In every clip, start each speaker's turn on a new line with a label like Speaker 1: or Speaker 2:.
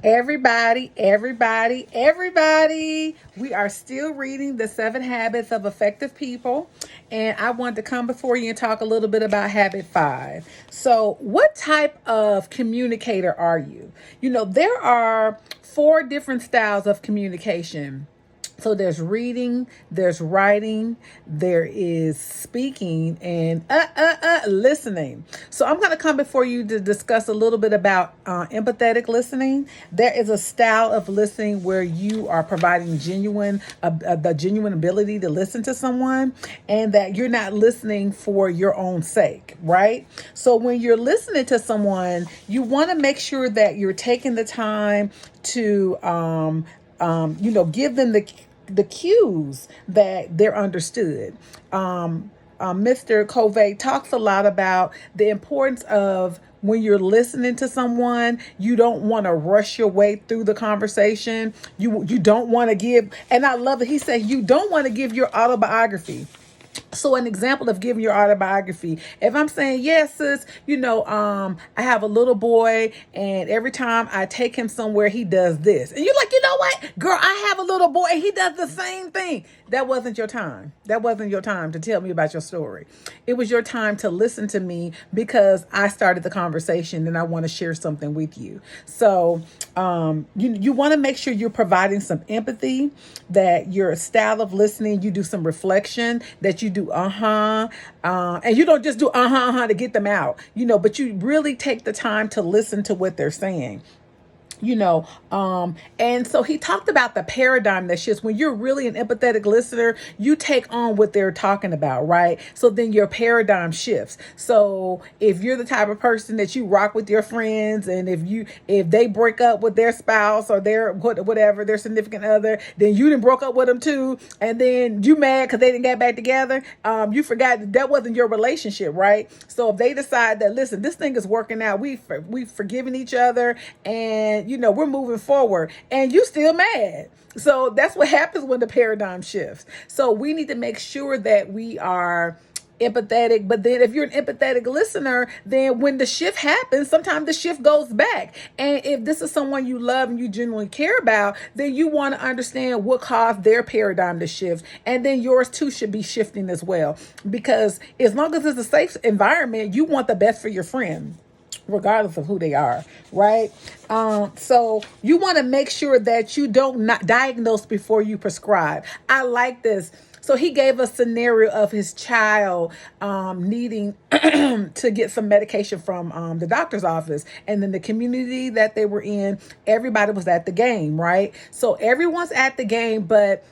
Speaker 1: Everybody. We are still reading The 7 Habits of Effective People. And I wanted to come before you and talk a little bit about habit 5. So, what type of communicator are you? There are 4 different styles of communication. So there's reading, there's writing, there is speaking, and listening. So I'm going to come before you to discuss a little bit about empathetic listening. There is a style of listening where you are providing the genuine ability to listen to someone, and that you're not listening for your own sake, right? So when you're listening to someone, you want to make sure that you're taking the time to give them the cues that they're understood. Mr. Covey talks a lot about the importance of when you're listening to someone, you don't want to rush your way through the conversation. You don't want to give, and I love it. He said you don't want to give your autobiography. So an example of giving your autobiography, if I'm saying, yes, sis, I have a little boy and every time I take him somewhere, he does this. And you're like, you know what, girl, I have a little boy and he does the same thing. That wasn't your time. That wasn't your time to tell me about your story. It was your time to listen to me because I started the conversation and I want to share something with you. So you want to make sure you're providing some empathy, that your style of listening, you do some reflection, that you do and you don't just do to get them out, but you really take the time to listen to what they're saying. And so he talked about the paradigm that shifts when you're really an empathetic listener. You take on what they're talking about, right? So then your paradigm shifts. So if you're the type of person that you rock with your friends, and if they break up with their spouse or their whatever, their significant other, then you done broke up with them too, and then you mad because they didn't get back together. You forgot that wasn't your relationship, right? So if they decide that, listen, this thing is working out, we've forgiven each other, and we're moving forward, and you still mad. So that's what happens when the paradigm shifts. So we need to make sure that we are empathetic. But then if you're an empathetic listener, then when the shift happens, sometimes the shift goes back. And if this is someone you love and you genuinely care about, then you want to understand what caused their paradigm to shift. And then yours too should be shifting as well. Because as long as it's a safe environment, you want the best for your friend, regardless of who they are, right? So you want to make sure that you don't not diagnose before you prescribe. I like this. So he gave a scenario of his child needing to get some medication from the doctor's office. And in the community that they were in, everybody was at the game, right? So everyone's at the game, but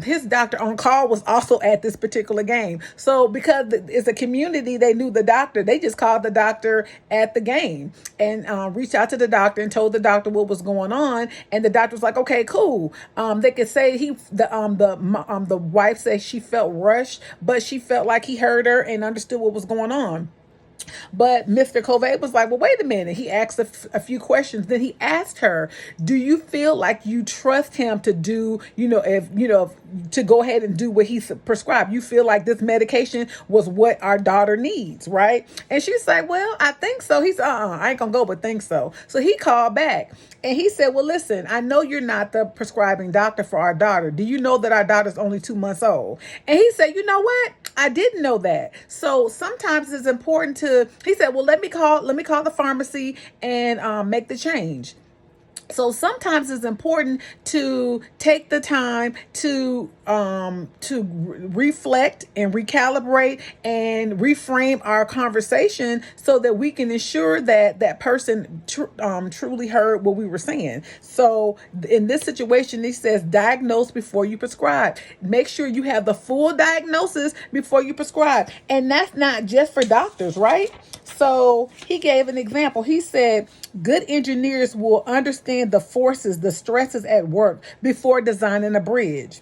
Speaker 1: his doctor on call was also at this particular game. So because it's a community, they knew the doctor. They just called the doctor at the game and reached out to the doctor and told the doctor what was going on. And the doctor was like, okay, cool. They could say the wife said she felt rushed, but she felt like he heard her and understood what was going on. But Mr. Covey was like, well, wait a minute. He asked a few questions. Then he asked her, do you feel like you trust him to do, to go ahead and do what he prescribed? You feel like this medication was what our daughter needs, right? And she's like, well, I think so. He said, I ain't gonna go, but think so. So he called back and he said, well, listen, I know you're not the prescribing doctor for our daughter. Do you know that our daughter's only 2 months old? And he said, you know what? I didn't know that. So sometimes it's important he said, well, let me call the pharmacy and make the change. So sometimes it's important to take the time to reflect and recalibrate and reframe our conversation so that we can ensure that that person truly heard what we were saying. So in this situation, he says, diagnose before you prescribe. Make sure you have the full diagnosis before you prescribe. And that's not just for doctors, right? So he gave an example. He said, good engineers will understand the forces, the stresses at work before designing a bridge.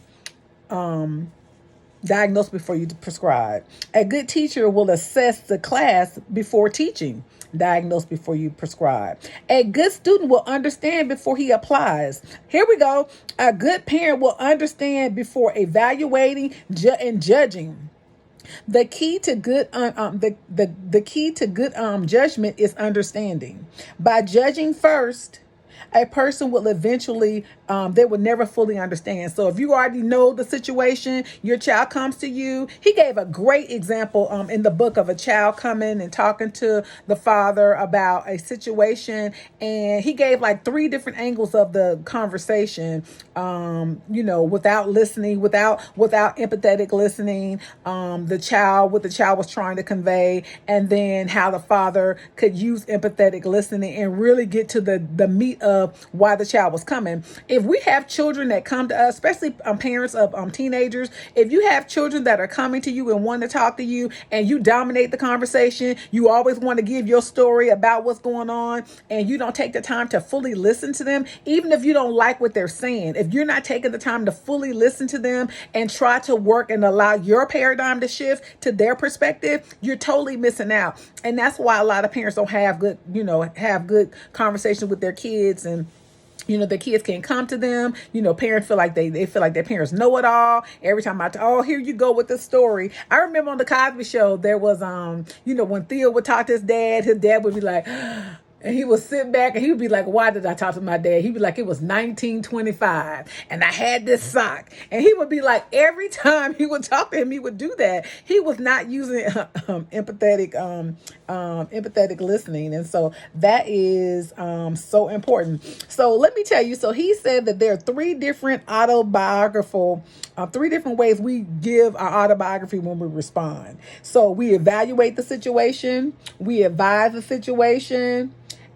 Speaker 1: Diagnose before you prescribe. A good teacher will assess the class before teaching. Diagnose before you prescribe. A good student will understand before he applies. Here we go. A good parent will understand before evaluating and judging. The key to good judgment is understanding. By judging first, a person will eventually, they will never fully understand. So if you already know the situation, your child comes to you. He gave a great example in the book of a child coming and talking to the father about a situation. And he gave like three different angles of the conversation, without listening, without empathetic listening, what the child was trying to convey, and then how the father could use empathetic listening and really get to the meat of why the child was coming. If we have children that come to us, especially parents of teenagers, if you have children that are coming to you and want to talk to you and you dominate the conversation, you always want to give your story about what's going on, and you don't take the time to fully listen to them, even if you don't like what they're saying, if you're not taking the time to fully listen to them and try to work and allow your paradigm to shift to their perspective, you're totally missing out. And that's why a lot of parents don't have good conversations with their kids, and their kids can't come to them. Parents feel like they feel like their parents know it all. Every time here you go with the story. I remember on the Cosby Show, there was, when Theo would talk to his dad would be like, and he would sit back and he would be like, why did I talk to my dad? He'd be like, it was 1925 and I had this sock. And he would be like, every time he would talk to him, he would do that. He was not using empathetic listening. And so that is so important. So let me tell you, so he said that there are three different ways we give our autobiography when we respond. So we evaluate the situation, we advise the situation,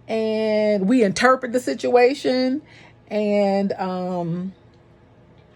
Speaker 1: and we interpret the situation. And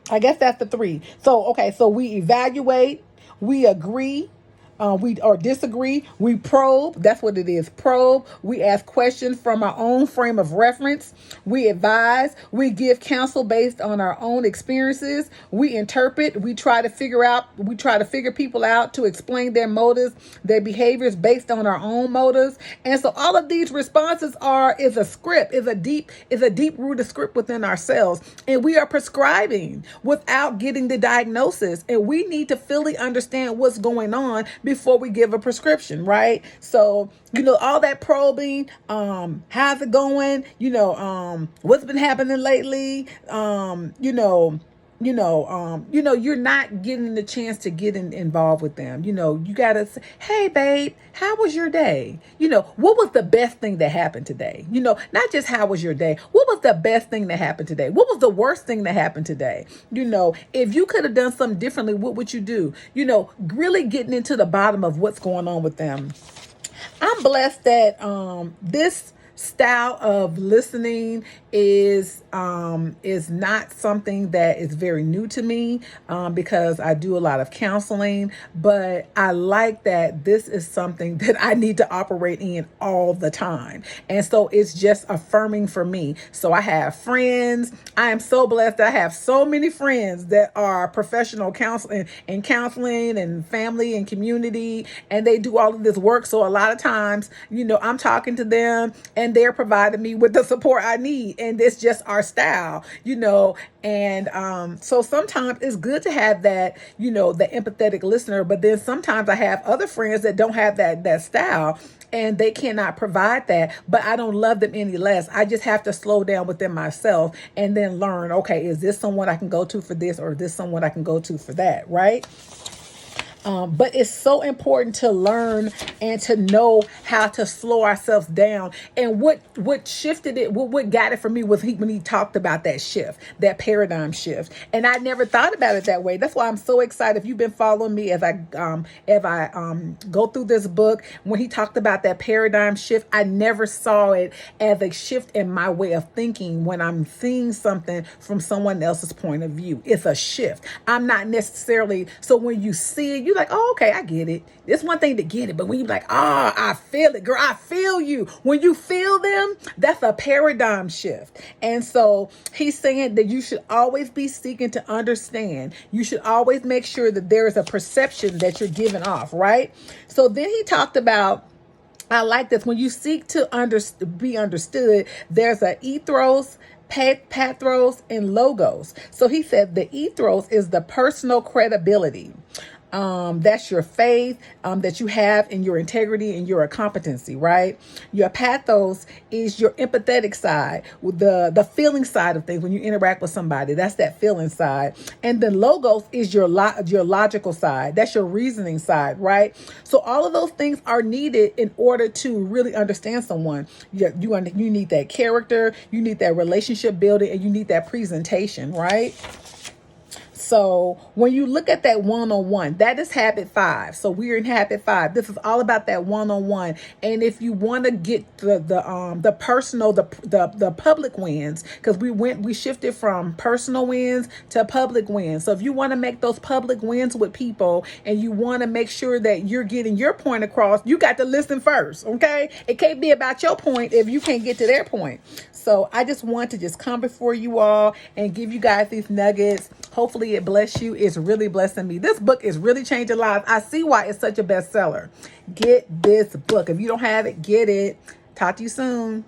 Speaker 1: I guess that's the three. So we evaluate, we agree, we or disagree, we probe. That's what it is, probe. We ask questions from our own frame of reference. We advise, we give counsel based on our own experiences. We interpret, we try to figure people out to explain their motives, their behaviors based on our own motives. And so all of these responses is a script, is a deep rooted script within ourselves. And we are prescribing without getting the diagnosis. And we need to fully understand what's going on before we give a prescription, right? So, all that probing, how's it going? What's been happening lately? You're not getting the chance to get involved with them. You gotta say, hey babe, how was your day? What was the best thing that happened today? Not just how was your day, what was the best thing that happened today? What was the worst thing that happened today? If you could have done something differently, what would you do? Really getting into the bottom of what's going on with them. I'm blessed that this style of listening is not something that is very new to me, because I do a lot of counseling, but I like that this is something that I need to operate in all the time. And so it's just affirming for me. So I have friends. I am so blessed that I have so many friends that are professional counseling and family and community, and they do all of this work. So a lot of times, I'm talking to them and they're providing me with the support I need. And it's just our style, and so sometimes it's good to have that, the empathetic listener. But then sometimes I have other friends that don't have that style, and they cannot provide that, but I don't love them any less. I just have to slow down within myself and then learn, okay, is this someone I can go to for this, or is this someone I can go to for that, right? But it's so important to learn and to know how to slow ourselves down. And what shifted it, what got it for me was when he talked about that shift, that paradigm shift. And I never thought about it that way. That's why I'm so excited. If you've been following me as I go through this book, when he talked about that paradigm shift, I never saw it as a shift in my way of thinking when I'm seeing something from someone else's point of view. It's a shift. I'm not necessarily, so when you see it, you like, oh, okay, I get it. It's one thing to get it, but when you're like, I feel it, girl, I feel you. When you feel them, that's a paradigm shift. And so he's saying that you should always be seeking to understand. You should always make sure that there is a perception that you're giving off, right? So then he talked about, I like this, when you seek to be understood, there's an ethos, pathos, and logos. So he said the ethos is the personal credibility. That's your faith that you have in your integrity and your competency, right? Your pathos is your empathetic side, with the feeling side of things. When you interact with somebody, that's that feeling side. And then logos is your logical side. That's your reasoning side, right? So all of those things are needed in order to really understand someone. You need that character, you need that relationship building, and you need that presentation, right? So when you look at that one-on-one, that is habit 5. So we're in habit 5. This is all about that one-on-one. And if you want to get the personal, the public wins, because we shifted from personal wins to public wins. So if you want to make those public wins with people and you want to make sure that you're getting your point across, you got to listen first. Okay. It can't be about your point if you can't get to their point. So I just want to just come before you all and give you guys these nuggets. Hopefully it bless you. It's really blessing me. This book is really changing lives. I see why it's such a bestseller. Get this book. If you don't have it, get it. Talk to you soon.